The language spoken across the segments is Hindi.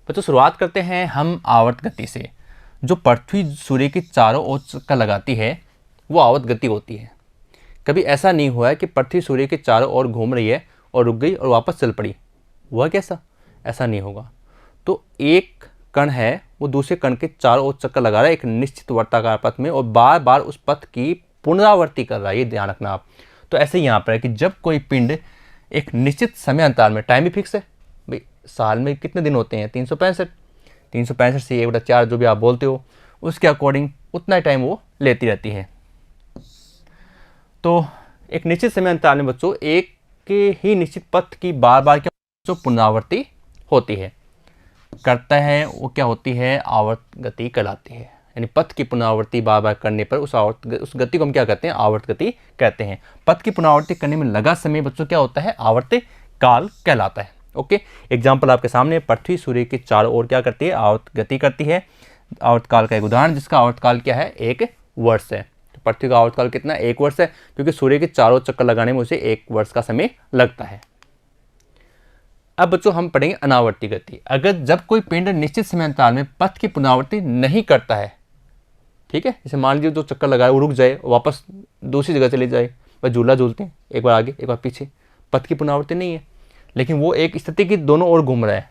तो शुरुआत करते हैं हम आवर्त गति से। जो पृथ्वी सूर्य के चारों ओर चक्कर लगाती है वो आवर्त गति होती है। कभी ऐसा नहीं हुआ है कि पृथ्वी सूर्य के चारों ओर घूम रही है और रुक गई और वापस चल पड़ी, हुआ कैसा? ऐसा नहीं होगा। तो एक कण है वो दूसरे कण के चारों ओर चक्कर लगा रहा है एक निश्चित वर्ताकार पथ में और बार बार उस पथ की पुनरावृत्ति कर रहा है, ये ध्यान रखना आप। तो ऐसे ही यहाँ पर है कि जब कोई पिंड एक निश्चित समय अंतराल में, टाइम भी फिक्स है भाई, साल में कितने दिन होते हैं? 365 से 1/4 जो भी आप बोलते हो उसके अकॉर्डिंग उतना ही टाइम वो लेती रहती है। तो एक निश्चित समय अंतराल में बच्चों एक के ही निश्चित पथ की बार बार क्या जो पुनरावृत्ति होती है करता है वो क्या होती है? आवर्त गति कहलाती है। यानी पथ की पुनरावृत्ति बार बार करने पर उस गति को हम क्या कहते हैं? आवर्त गति कहते हैं। पथ की पुनरावृत्ति करने में लगा समय बच्चों क्या होता है? आवर्त काल कहलाता है। ओके, एग्जाम्पल आपके सामने, पृथ्वी सूर्य के चारों ओर क्या करती है? आवर्त गति करती है। आवर्त काल का एक उदाहरण जिसका आवर्त काल क्या है? 1 वर्ष है। तो पृथ्वी का आवर्त काल कितना? 1 वर्ष है, क्योंकि सूर्य के चारों चक्कर लगाने में उसे 1 वर्ष का समय लगता है। अब बच्चों हम पढ़ेंगे अनावर्ती गति। अगर जब कोई पिंड निश्चित समय अंतराल में पथ की पुनरावृत्ति नहीं करता है, ठीक है, जैसे मान लीजिए जो चक्कर लगाए वो रुक जाए, वापस दूसरी जगह चले जाए, बस झूला झूलते हैं, एक बार आगे एक बार पीछे, पथ की पुनरावृत्ति नहीं है, लेकिन वो एक स्थिति की दोनों ओर घूम रहा है।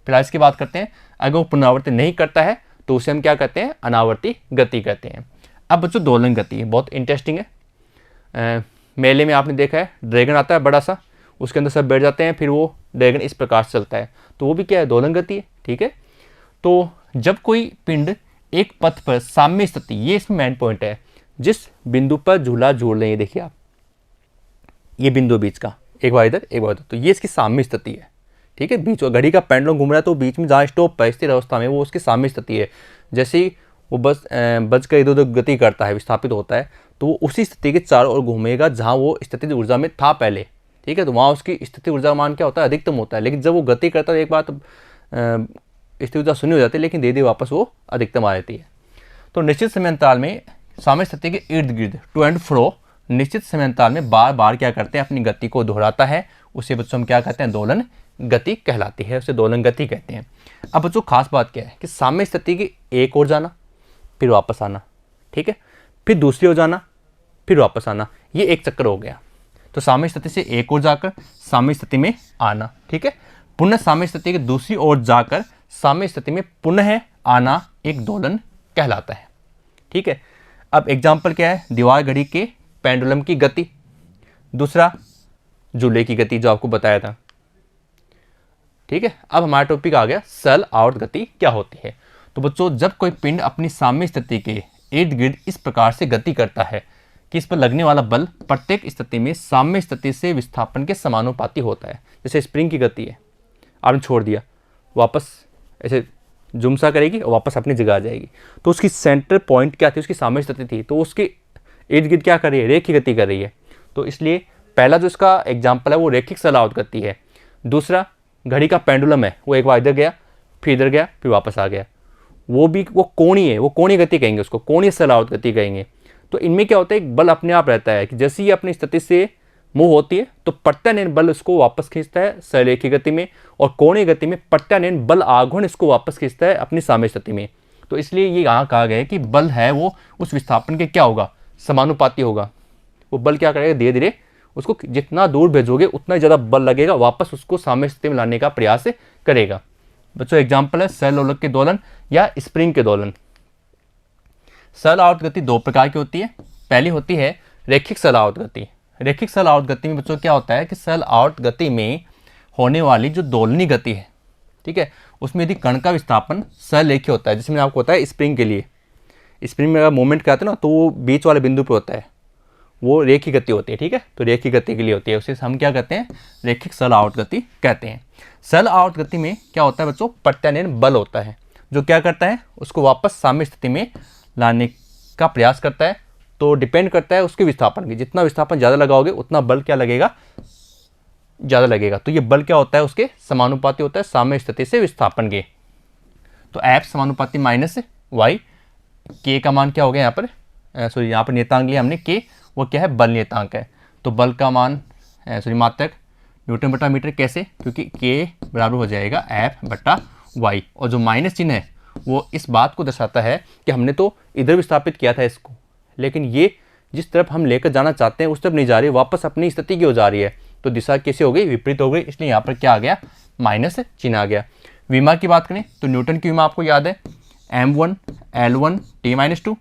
फिलहाल इसकी बात करते हैं। अगर वो पुनरावृत्ति नहीं करता है तो उसे हम क्या कहते हैं? अनावर्ती गति कहते हैं। अब बच्चों दोलन गति है, बहुत इंटरेस्टिंग है। मेले में आपने देखा है ड्रैगन आता है बड़ा सा, उसके अंदर सब बैठ जाते हैं, फिर वो ड्रैगन इस प्रकार से चलता है, तो वो भी क्या है? दोलन गति है। ठीक है, तो जब कोई पिंड एक पथ पर साम्य स्थिति, ये इसमें मेन पॉइंट है, जिस बिंदु पर झूला झूल रहे हैं, देखिए आप, ये बिंदु बीच का, एक बार इधर एक बार उधर, तो ये इसकी साम्य स्थिति है। ठीक है, बीच घड़ी का पेंडुलम घूम रहा है तो बीच में जहाँ स्टॉप है स्थिर अवस्था में वो उसकी साम्य स्थिति है। जैसे ही वो बज कर इधर उधर गति करता है, विस्थापित होता है, तो वो उसी स्थिति के चारों ओर घूमेगा जहाँ वो स्थितिज ऊर्जा में था पहले। ठीक है, तो वहाँ उसकी स्थिति ऊर्जा मान क्या होता है? अधिकतम होता है। लेकिन जब वो गति करता है एक बार तो स्थिति ऊर्जा शून्य हो जाती है, लेकिन धीरे धीरे वापस वो अधिकतम आ जाती है। तो निश्चित समय अंतराल में साम्य स्थिति के इर्द गिर्द टू एंड फ्रो निश्चित समय अंतराल में बार बार क्या करते हैं? अपनी गति को दोहराता है, उसे बच्चों हम क्या कहते हैं? दोलन गति कहलाती है, उसे दोलन गति कहते हैं। अब बच्चों खास बात क्या है कि साम्य स्थिति की एक ओर जाना फिर वापस आना, ठीक है, फिर दूसरी ओर जाना फिर वापस आना, ये एक चक्कर हो गया। तो साम्य स्थिति से एक ओर जाकर साम्य स्थिति में आना, ठीक है, पुनः साम्य स्थिति की दूसरी ओर जाकर साम्य स्थिति में पुनः आना एक दोलन कहलाता है। ठीक है, अब एग्जाम्पल क्या है? दीवार घड़ी के पेंडुलम की गति, दूसरा झूले की गति जो आपको बताया था। ठीक है, अब हमारा टॉपिक आ गया सरल आवर्त गति क्या होती है। तो बच्चों जब कोई पिंड अपनी साम्य स्थिति के इर्द गिर्द इस प्रकार से गति करता है कि इस पर लगने वाला बल प्रत्येक स्थिति में साम्य स्थिति से विस्थापन के समानुपाती होता है। जैसे स्प्रिंग की गति है, आपने छोड़ दिया, वापस ऐसे जुमसा करेगी और वापस अपनी जगह आ जाएगी, तो उसकी सेंटर पॉइंट क्या थी? उसकी साम्य स्थिति थी, तो उसके इर्द गिर्द क्या कर रही है? रेखीय गति कर रही है। तो इसलिए पहला जो इसका एग्जाम्पल है वो रेखिक सरल आवर्त गति है। दूसरा घड़ी का पेंडुलम है, वो एक बार इधर गया फिर इधर गया फिर वापस आ गया, वो कोणीय है, वो कोणीय गति कहेंगे, उसको कोणीय सरल आवर्त गति कहेंगे। तो इनमें क्या होता है? एक बल अपने आप रहता है कि जैसे ही अपनी स्थिति से मूव होती है तो प्रत्यानयन बल इसको वापस खींचता है सरलेखीय गति में, और कोणीय गति में प्रत्यानयन बल आघूर्ण इसको वापस खींचता है अपनी साम्य स्थिति में। तो इसलिए ये यहाँ कहा गया है कि बल है वो उस विस्थापन के क्या होगा? समानुपाती होगा। वो बल क्या करेगा? धीरे धीरे उसको जितना दूर भेजोगे उतना ही ज़्यादा बल लगेगा, वापस उसको साम्य स्थिति में लाने का प्रयास करेगा। बच्चों एग्जाम्पल है सरल लोलक के दोलन या स्प्रिंग के दोलन। सरल आवर्त गति दो प्रकार की होती है। पहली होती है रैखिक सरल आवर्त गति। रैखिक सरल आवर्त गति में बच्चों क्या होता है कि सरल आवर्त गति में होने वाली जो दोलनी गति है, ठीक है, उसमें यदि कण का विस्थापन सरलेखीय होता है, जिसमें आपको होता है स्प्रिंग के लिए, स्प्रिंग में अगर मूवमेंट कराते हैं ना तो वो बीच वाले बिंदु पर होता है, वो रेखीय गति होती है। ठीक है, तो रेखीय गति के लिए होती है, उसे हम क्या कहते हैं? रैखिक सरल आवर्त गति कहते हैं। सरल आवर्त गति में क्या होता है बच्चों? प्रत्यानयन बल होता है जो क्या करता है? उसको वापस साम्य स्थिति में लाने का प्रयास करता है। तो डिपेंड करता है उसके विस्थापन की, जितना विस्थापन ज़्यादा लगाओगे उतना बल क्या लगेगा? ज़्यादा लगेगा। तो ये बल क्या होता है? उसके समानुपाती होता है साम्य स्थिति से विस्थापन के। तो F समानुपाती माइनस वाई, के का मान क्या हो गया यहाँ पर? सॉरी, यहाँ पर नियतांक लिया हमने के, वो क्या है? बल नियतांक है। तो बल का मान मात्रक न्यूटन बटा मीटर। कैसे? क्योंकि के बराबर हो जाएगा F बटा वाई, और जो माइनस चिन्ह है वो इस बात को दर्शाता है कि हमने तो इधर विस्थापित किया था इसको, लेकिन ये जिस तरफ हम लेकर जाना चाहते हैं उस तरफ नहीं जा रही, वापस अपनी स्थिति की हो जा रही है, तो दिशा कैसे हो गई, विपरीत हो गई, इसलिए यहाँ पर क्या आ गया, माइनस चिन्ह आ गया। विमा की बात करें तो न्यूटन की विमा आपको याद है m1 L1 T-2,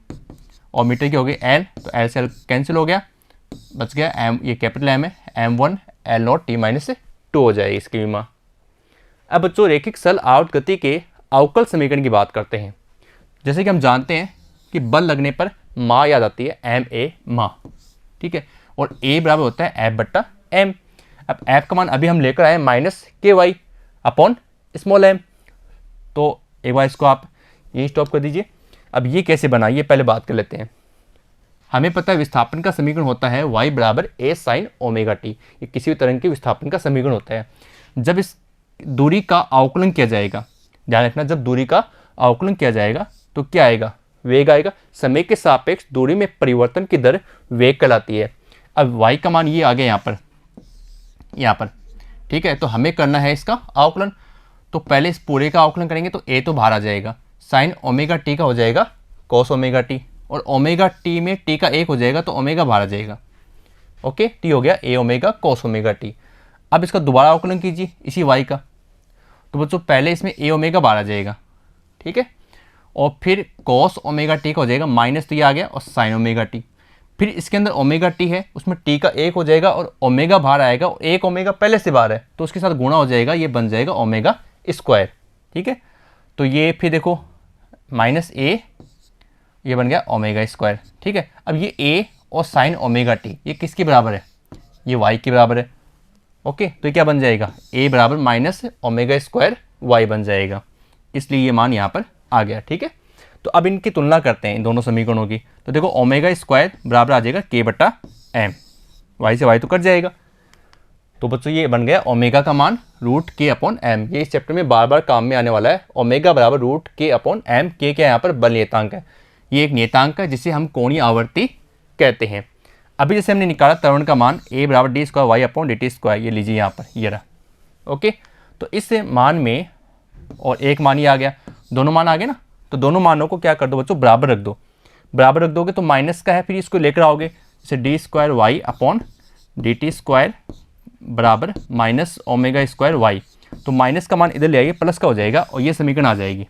और मीटर की हो गई L, तो L से L कैंसिल हो गया, बच गया M, ये कैपिटल M है, m1 L0 T-2 हो जाएगी इसकी विमा। अब बच्चों रेखिक सरल आवर्त गति के अवकल समीकरण की बात करते हैं। जैसे कि हम जानते हैं कि बल लगने पर माँ याद आती है ma माँ, ठीक है, और a बराबर होता है F/m। अब F का मान अभी हम लेकर आए -ky अपॉन स्मॉल m, तो एक बार इसको आप यही स्टॉप कर दीजिए। अब ये कैसे बना, ये पहले बात कर लेते हैं। हमें पता है विस्थापन का समीकरण होता है y बराबर a sin ω t, ये किसी भी तरंग के विस्थापन का समीकरण होता है। जब इस दूरी का अवकलन किया जाएगा, ध्यान रखना, जब दूरी का अवकलन किया जाएगा तो क्या आएगा, वेग आएगा। समय के सापेक्ष दूरी में परिवर्तन की दर वेग कहलाती है। अब y का मान ये आ गया यहाँ पर, ठीक है, तो हमें करना है इसका अवकलन। तो पहले इस पूरे का अवकलन करेंगे तो a तो बाहर आ जाएगा, साइन ओमेगा टी का हो जाएगा कॉस ओमेगा टी, और ओमेगा टी में टी का 1 हो जाएगा तो ओमेगा बाहर आ जाएगा, ओके, टी हो गया a omega cos omega T. अब इसका दोबारा अवकलन कीजिए इसी y का, तो बच्चों पहले इसमें a ओमेगा बाहर आ जाएगा, ठीक है, और फिर कॉस ओमेगा टी का हो जाएगा माइनस, तो ये आ गया, और साइन ओमेगा टी, फिर इसके अंदर ओमेगा टी है उसमें टी का 1 हो जाएगा और ओमेगा बाहर आएगा, और 1 ओमेगा पहले से बाहर है तो उसके साथ गुणा हो जाएगा, ये बन जाएगा ओमेगा स्क्वायर, ठीक है। तो ये फिर देखो -a, ये बन गया ओमेगा स्क्वायर, ठीक है। अब ये a और साइन ओमेगा टी ये किसके बराबर है, ये y के बराबर है, ओके, तो ये क्या बन जाएगा, a बराबर माइनस ओमेगा स्क्वायर y बन जाएगा, इसलिए ये मान यहाँ पर आ गया, ठीक है। तो अब इनकी तुलना करते हैं इन दोनों समीकरणों की, तो देखो ओमेगा स्क्वायर बराबर आ जाएगा k/m, y से y तो कट जाएगा, तो बच्चों ये बन गया ओमेगा का मान √k/m। ये इस चैप्टर में बार बार काम में आने वाला है, ओमेगा बराबर √k/m। k क्या है यहाँ पर, बल नियतांक है, ये एक नियतांक है जिसे हम कोणीय आवर्ती कहते हैं। अभी जैसे हमने निकाला त्वरण का मान a बराबर d²y/dt², ये लीजिए यहाँ पर, ये रहा, ओके। तो इस मान में और एक मान ही आ गया, दोनों मान आ गए ना, तो दोनों मानों को क्या कर दो बच्चों, बराबर रख दो, बराबर रख दोगे तो माइनस का है, फिर इसको लेकर आओगे, जैसे d²y/dt² बराबर माइनस ओमेगा स्क्वायर y, तो माइनस का मान इधर ले आइए, प्लस का हो जाएगा, और ये समीकरण आ जाएगी,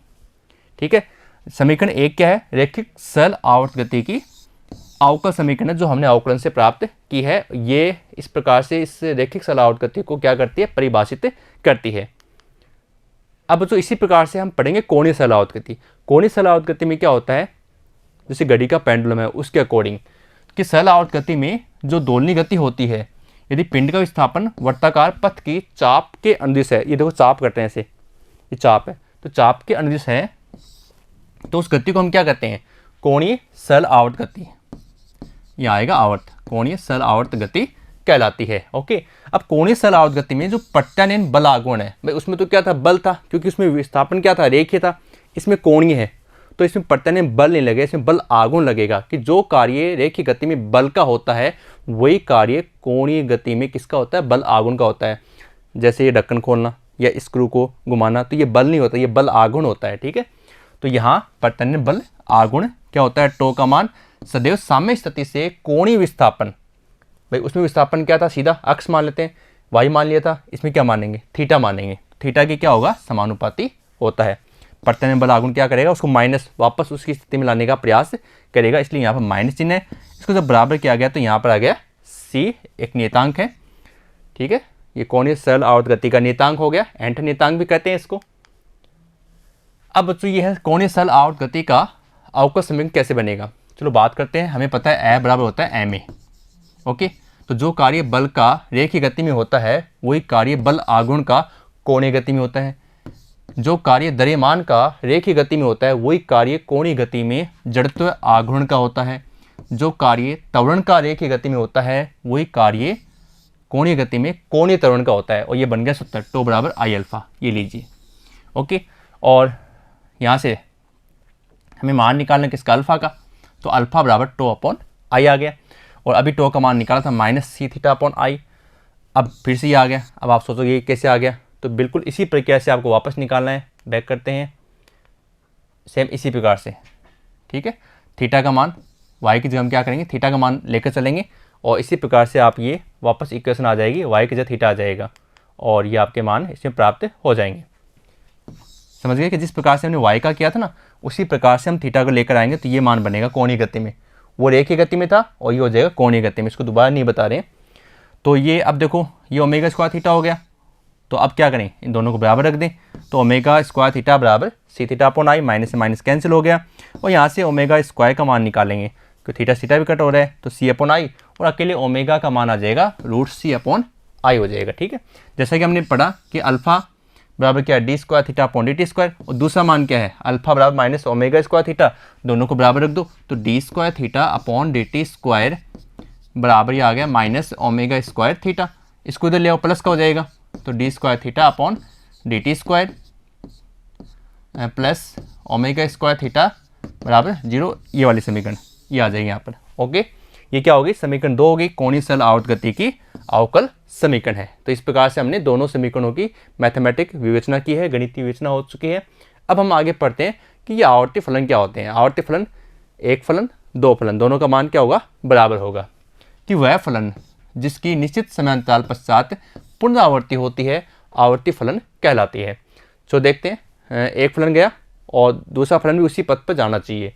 ठीक है। समीकरण 1 क्या है, रेखिक सरल आवर्त गति की अवकल समीकरण है जो हमने अवकलन से प्राप्त की है। ये इस प्रकार से इस रेखिक सरल आवर्त गति को क्या करती है, परिभाषित करती है। अब तो इसी प्रकार से हम पढ़ेंगे कोणीय सरल आवर्त गति। कोणीय सरल आवर्त गति में क्या होता है, जैसे घड़ी का पेंडुलम है उसके अकॉर्डिंग कि सरल आवर्त गति में जो दोलनी गति होती है, यदि पिंड का विस्थापन वर्ताकार पथ की चाप के अनुदिश है, ये देखो चाप करते हैं ऐसे, ये चाप है, तो चाप के अनुदिश है, तो उस गति को हम क्या कहते हैं, कोणीय सरल आवर्त गति, ये आएगा आवर्त, कोणीय सरल आवर्त गति कहलाती है, ओके। अब कोणीय सरल आवर्त गति में जो प्रत्यानयन बल आघूर्ण है, भाई उसमें तो क्या था, बल था, क्योंकि उसमें विस्थापन क्या था, रेखीय था, इसमें कोणीय है, तो इसमें प्रत्यानयन बल नहीं लगेगा, इसमें बल आघूर्ण लगेगा, कि जो कार्य रेखीय गति में बल का होता है वही कार्य कोणीय गति में किसका होता है, बल आघूर्ण का होता है। जैसे ये ढक्कन खोलना या स्क्रू को घुमाना, तो ये बल नहीं होता, ये बल आघूर्ण होता है, ठीक है। तो यहाँ प्रत्यानयन बल आघूर्ण क्या होता है, टो का मान सदैव साम्य स्थिति से कोणीय विस्थापन, भाई उसमें विस्थापन क्या था, सीधा अक्ष मान लेते हैं, वाई मान लिया था, इसमें क्या मानेंगे, थीटा मानेंगे, थीटा की क्या होगा, समानुपाती होता है। प्रत्यानयन बल आघूर्ण क्या करेगा, उसको माइनस वापस उसकी स्थिति में लाने का प्रयास करेगा, इसलिए यहाँ पर माइनस चिन्ह है। इसको जब बराबर किया गया तो यहाँ पर आ गया c, एक नियतांक है, ठीक है, ये कोणीय सरल आवर्त गति का नियतांक हो गया, एंट नियतांक भी कहते हैं इसको। अब बच्चों ये है कोणीय सरल आवर्त गति का अवकल समीकरण कैसे बनेगा, चलो बात करते हैं। हमें पता है F बराबर होता है ma, ओके। तो जो कार्य बल का रेखीय गति में होता है वही कार्य बल आघूर्ण का कोणीय गति में होता है, जो कार्य द्रव्यमान का रेखीय गति में होता है वही कार्य कोणीय गति में जड़त्व आघूर्ण का होता है, जो कार्य त्वरण का रेखीय गति में होता है वही कार्य कोणीय गति में कोणीय त्वरण का होता है, और ये बन गया सूत्र टो बराबर आई अल्फा, ये लीजिए, ओके। और यहाँ से हमें मान निकालना किसका, अल्फा का, तो अल्फा बराबर टो अपॉन आई आ गया, और अभी टो का मान निकाला था -c अपॉन आई, अब फिर से ये आ गया। अब आप सोचो ये कैसे आ गया, तो बिल्कुल इसी प्रक्रिया से आपको वापस निकालना है, बैक करते हैं सेम इसी प्रकार से, ठीक है। थीटा का मान y की जगह हम क्या करेंगे, थीटा का मान लेकर चलेंगे और इसी प्रकार से आप ये वापस इक्वेशन आ जाएगी, y की जगह थीटा आ जाएगा और ये आपके मान इसमें प्राप्त हो जाएंगे। समझ गए कि जिस प्रकार से हमने y का किया था ना, उसी प्रकार से हम थीटा को लेकर आएंगे तो ये मान बनेगा कोणीय गति में। वो रेखीय गति में था और ये हो जाएगा कोणीय गति में। इसको दोबारा नहीं बता रहे हैं। तो ये अब देखो ये ओमेगा स्क्वायर थीटा हो गया। तो अब क्या करें, इन दोनों को बराबर रख दें। तो ओमेगा स्क्वायर थीटा बराबर C theta upon I, minus से माइनस कैंसिल हो गया और यहाँ से ओमेगा स्क्वायर का मान निकालेंगे क्योंकि थीटा थीटा भी कट हो रहा है। तो सी अपॉन आई और अकेले ओमेगा का मान आ जाएगा रूट सी अपॉन आई हो जाएगा, ठीक है। जैसा कि हमने पढ़ा कि अल्फा बराबर क्या है D square theta upon D T square और दूसरा मान क्या है अल्फा बराबर माइनस ओमेगा स्क्वायर थीटा, दोनों को बराबर रख दो। तो D square theta upon D T square बराबर ये आ गया माइनस ओमेगा स्क्वायर थीटा। इसको इधर ले आओ प्लस का हो जाएगा। तो D square theta upon D T square plus omega square theta बराबर 0, ये वाली समीकरण ये आ जाएगी यहाँ पर। ओके, ये क्या होगी, समीकरण 2 होगी, कोणीय सरल आवर्त गति की अवकल समीकरण है। तो इस प्रकार से हमने दोनों समीकरणों की मैथमेटिक विवेचना की है, गणितीय विवेचना हो चुकी है। अब हम आगे पढ़ते हैं कि ये आवर्ती फलन क्या होते हैं। आवर्ती फलन, एक फलन दो फलन, दोनों का मान क्या होगा, बराबर होगा। कि वह फलन जिसकी निश्चित समयांतराल पश्चात पुनरावृत्ति होती है आवर्ती फलन कहलाती है। तो देखते हैं, एक फलन गया और दूसरा फलन भी उसी पथ पर जाना चाहिए।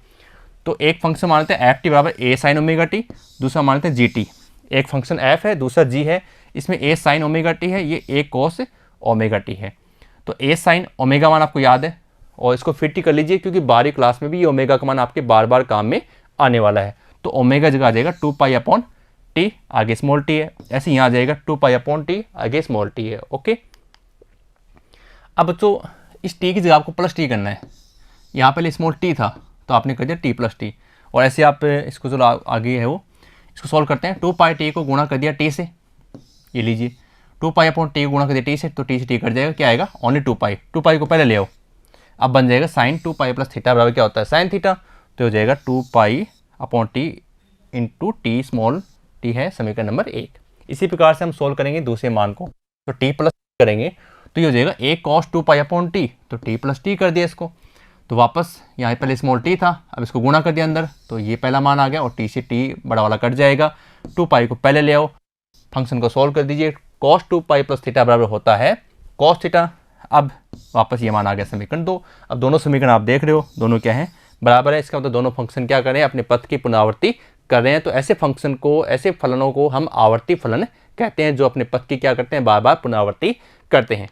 तो एक फंक्शन मानते हैं एफ टी बराबर ए साइन ओमेगा टी, दूसरा मानते हैं जी टी। एक फंक्शन एफ है, दूसरा जी है, इसमें ए साइन ओमेगा टी है, ये ए कोस ओमेगा टी है। तो ए साइन ओमेगा मान आपको याद है और इसको फिट ही कर लीजिए क्योंकि 12वीं क्लास में भी ये ओमेगा का मान आपके बार बार काम में आने वाला है। तो ओमेगा जगह आ जाएगा 2 पाई अपॉन टी, आगे स्मॉल टी है, ऐसे यहाँ आ जाएगा 2 पाई अपॉन टी, आगे स्मॉल टी है। ओके, अब बच्चों इस टी की जगह आपको प्लस टी करना है। यहाँ पहले स्मॉल टी था तो आपने कर दिया टी प्लस टी, और ऐसे आप इसको जो आगे है वो इसको सॉल्व करते हैं। 2 पाई टी को गुणा कर दिया टी से, ये लीजिए 2 पाई अपॉन टी को गुणा कर दिया टी से, तो टी से टी कट जाएगा, क्या आएगा ओनली 2 पाई। 2 पाई को पहले ले आओ, अब बन जाएगा साइन 2 पाई प्लस थीटा बराबर क्या होता है साइन थीटा। तो हो जाएगा 2 pi upon T into T small T है समीकरण नंबर 1। इसी प्रकार से हम सोल्व करेंगे दूसरे मान को, तो टी प्लस करेंगे तो ये हो जाएगा ए कॉस 2 पाई अपॉन टी, तो टी प्लस टी कर दिया इसको। तो वापस यहाँ पहले स्मॉल टी था, अब इसको गुणा कर दिया अंदर, तो ये पहला मान आ गया और टी से टी बड़ा वाला कट जाएगा। 2 पाई को पहले ले आओ, फंक्शन को सॉल्व कर दीजिए, कॉस 2 पाई प्लस थीटा बराबर होता है कॉस थीटा। अब वापस ये मान आ गया समीकरण 2। अब दोनों समीकरण आप देख रहे हो दोनों क्या है, बराबर है। इसका मतलब दोनों फंक्शन क्या कर रहे हैं, अपने पथ की पुनरावृत्ति कर रहे हैं। तो ऐसे फंक्शन को, ऐसे फलनों को हम आवर्ती फलन कहते हैं जो अपने पथ की क्या करते हैं, बार बार पुनरावृत्ति करते हैं।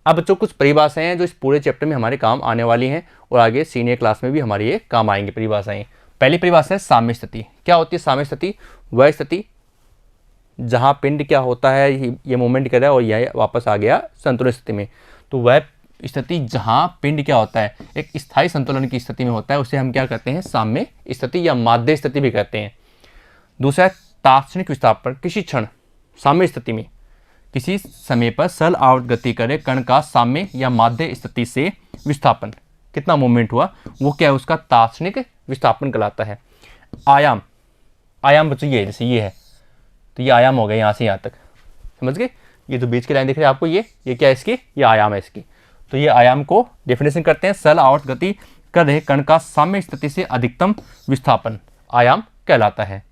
अब बच्चों कुछ परिभाषाएं हैं जो इस पूरे चैप्टर में हमारे काम आने वाली हैं और आगे सीनियर क्लास में भी हमारी ये काम आएंगी परिभाषाएं। पहली परिभाषा है साम्य स्थिति। क्या होती है साम्य स्थिति, वह स्थिति जहां पिंड क्या होता है, ये मूवमेंट कर रहा है और यह वापस आ गया संतुलन स्थिति में। तो वह स्थिति जहां पिंड क्या होता है, एक स्थायी संतुलन की स्थिति में होता है, उसे हम क्या कहते हैं साम्य स्थिति या माध्य स्थिति भी कहते हैं। दूसरा है तात्क्षणिक विस्थापन। किसी क्षण साम्य स्थिति में किसी समय पर सरल आवर्त गति करे कण का साम्य या माध्य स्थिति से विस्थापन, कितना मूवमेंट हुआ वो क्या है, उसका तात्क्षणिक विस्थापन कहलाता है। आयाम, आयाम बच्चों ये जैसे ये है, तो ये आयाम हो गया यहाँ से यहाँ तक, समझ गए। ये तो बीच की लाइन दिख रही है आपको, ये क्या है इसकी, ये आयाम है इसकी। तो ये आयाम को डेफिनेशन करते हैं, सरल आवर्त गति कर रहे कण का साम्य स्थिति से अधिकतम विस्थापन आयाम कहलाता है।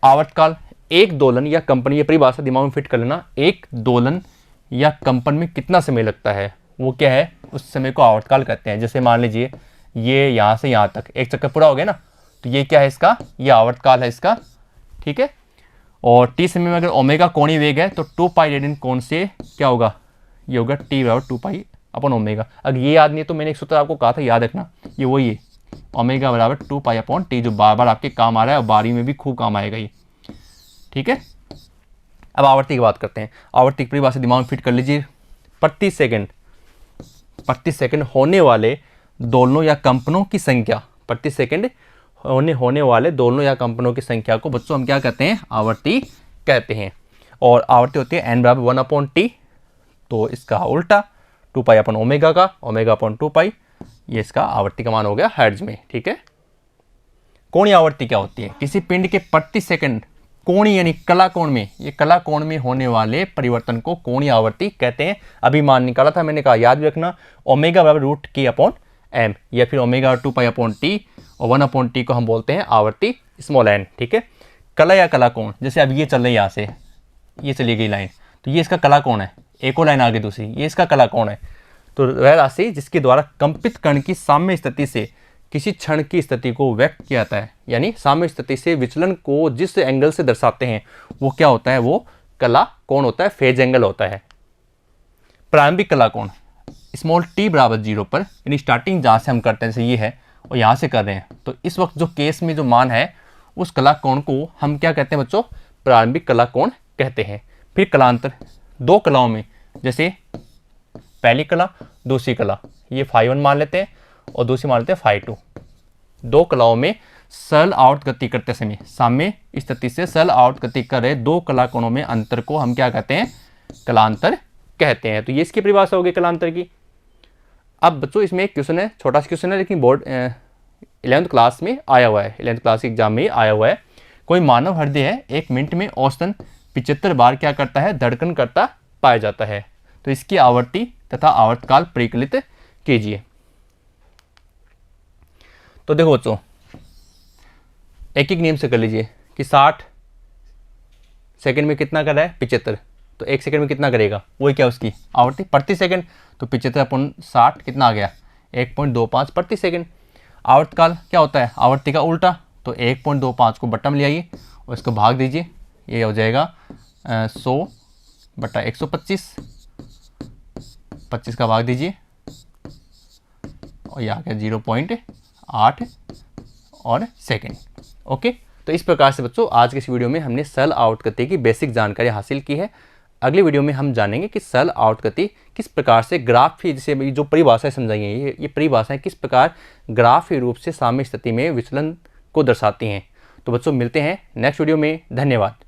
आवर्तकाल, एक दोलन या कंपन, ये परिभाषा दिमाग में फिट कर लेना। एक दोलन या कंपन में कितना समय लगता है वो क्या है, उस समय को आवर्तकाल कहते हैं। जैसे मान लीजिए ये यहाँ से यहाँ तक एक चक्कर पूरा हो गया ना, तो ये क्या है इसका, ये आवर्तकाल है इसका, ठीक है। और टी समय में अगर ओमेगा कोणीय वेग है तो 2 पाई रेडियन कोण से क्या होगा, ये होगा टी बराबर 2 पाई अपॉन ओमेगा। अगर ये याद नहीं है तो मैंने एक सूत्र आपको कहा था याद रखना, ये वही है ओमेगा बराबर 2 पाई अपॉन टी, जो बार बार आपके काम आ रहा है और 12वीं में भी खूब काम आएगा ये, ठीक है। अब आवर्ती की बात करते हैं। आवर्ती की परिभाषा दिमाग में फिट कर लीजिए। प्रति सेकंड होने वाले दोलनों या कंपनों की संख्या, प्रति सेकंड होने वाले दोलनों या कंपनों की संख्या को बच्चों हम क्या कहते हैं, आवर्ती कहते हैं। और आवर्ती होती है n बराबर 1 अपॉन टी, तो इसका उल्टा 2 पाई अपॉन ओमेगा का, ओमेगा अपॉन 2 पाई, ये इसका आवर्ती का मान हो गया हर्ट्ज में, ठीक है। कोणीय आवर्ती क्या होती है, किसी पिंड के प्रति सेकंड कोणीय यानी कला कोण में, ये कला कोण में होने वाले परिवर्तन को कोणीय आवृत्ति कहते हैं। अभी मान निकाला था मैंने, कहा याद भी रखना, ओमेगा बराबर रूट के अपॉन एम, या फिर ओमेगा 2 पाई अपॉन टी और 1 अपॉन टी को हम बोलते हैं आवर्ती स्मॉल एन। ठीक है, कला या कला कोण, जैसे अब ये चल रही है, यहाँ से ये चली गई लाइन, तो ये इसका कला कोण है, एक और लाइन आगे दूसरी, ये इसका कला कोण है। तो वह राशि जिसके द्वारा कंपित कण की साम्य स्थिति से किसी क्षण की स्थिति को व्यक्त किया जाता है, यानी साम्य स्थिति से विचलन को जिस एंगल से दर्शाते हैं वो क्या होता है, वो कला कोण होता है, फेज एंगल होता है। प्रारंभिक कला कोण स्मॉल टी बराबर 0 पर, यानी स्टार्टिंग जहाँ से हम करते हैं, जैसे ये है और यहाँ से कर रहे हैं, तो इस वक्त जो केस में जो मान है उस कला कोण को हम क्या कहते हैं बच्चों, प्रारंभिक कला कोण कहते हैं। फिर कलांतर, दो कलाओं में, जैसे पहली कला दूसरी कला, ये φ1 मान लेते हैं और दूसरी मान लेते हैं φ2। दो कलाओं में सरल आवर्त गति करते समय साम्य स्थिति से सरल आवर्त गति कर रहे दो कला कोणों में अंतर को हम क्या कहते हैं, कलांतर कहते हैं। तो ये इसकी परिभाषा होगी कलांतर की। अब बच्चों इसमें एक क्वेश्चन है, छोटा सा क्वेश्चन है, लेकिन बोर्ड 11th क्लास में आया हुआ है, 11th क्लास के एग्जाम में आया हुआ है। कोई मानव हृदय है 1 मिनट में औसतन 75 बार क्या करता है, धड़कन करता पाया जाता है। तो इसकी आवृत्ति तथा आवर्तकाल परिकलित कीजिए। तो देखो बच्चों, एक एक नियम से कर लीजिए कि 60 सेकंड में कितना कर रहा है, 75, तो 1 सेकंड में कितना करेगा, वही क्या उसकी आवृत्ति प्रति सेकंड, तो 75/60 कितना आ गया, 1.25 प्रति सेकंड। आवर्तकाल क्या होता है, आवृत्ति का उल्टा, तो 1.25 को बट्टा में ले आइए और इसको भाग दीजिए, ये हो जाएगा 100/125, 25 का भाग दीजिए और ये आ गया 0.8 और सेकेंड। ओके, तो इस प्रकार से बच्चों आज के इस वीडियो में हमने सरल आवर्त गति की बेसिक जानकारी हासिल की है। अगले वीडियो में हम जानेंगे कि सरल आवर्त गति किस प्रकार से ग्राफीय, जैसे जो परिभाषाएं समझाई हैं, ये परिभाषाएं किस प्रकार ग्राफीय रूप से साम्य स्थिति में विचलन को दर्शाती हैं। तो बच्चों मिलते हैं नेक्स्ट वीडियो में, धन्यवाद।